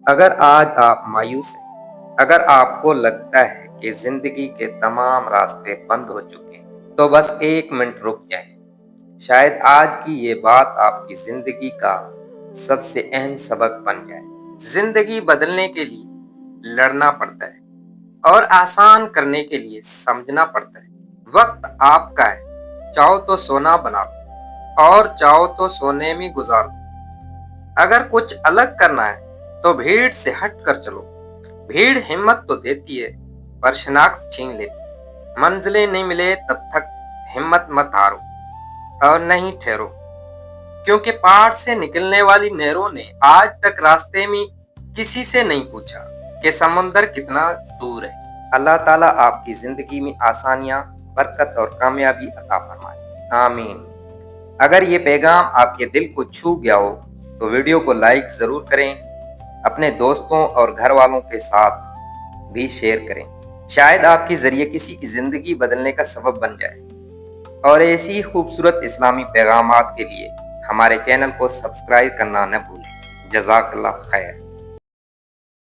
اگر آج آپ مایوس ہیں، اگر آپ کو لگتا ہے کہ زندگی کے تمام راستے بند ہو چکے ہیں، تو بس ایک منٹ رک جائیں۔ شاید آج کی یہ بات آپ کی زندگی کا سب سے اہم سبق بن جائے۔ زندگی بدلنے کے لیے لڑنا پڑتا ہے اور آسان کرنے کے لیے سمجھنا پڑتا ہے۔ وقت آپ کا ہے، چاہو تو سونا بنا لو اور چاہو تو سونے میں گزار دو۔ اگر کچھ الگ کرنا ہے تو بھیڑ سے ہٹ کر چلو۔ بھیڑ ہمت تو دیتی ہے پر شناخت چھین لیتی ہے۔ منزلیں نہیں ملے تب تک ہمت مت ہارو اور نہیں ٹھہرو، کیونکہ پہاڑ سے نکلنے والی نہروں نے آج تک راستے میں کسی سے نہیں پوچھا کہ سمندر کتنا دور ہے۔ اللہ تعالیٰ آپ کی زندگی میں آسانیاں، برکت اور کامیابی عطا فرمائے، آمین۔ اگر یہ پیغام آپ کے دل کو چھو گیا ہو تو ویڈیو کو لائک ضرور کریں، اپنے دوستوں اور گھر والوں کے ساتھ بھی شیئر کریں۔ شاید آپ کے ذریعے کسی کی زندگی بدلنے کا سبب بن جائے۔ اور ایسی خوبصورت اسلامی پیغامات کے لیے ہمارے چینل کو سبسکرائب کرنا نہ بھولیں۔ جزاک اللہ خیر۔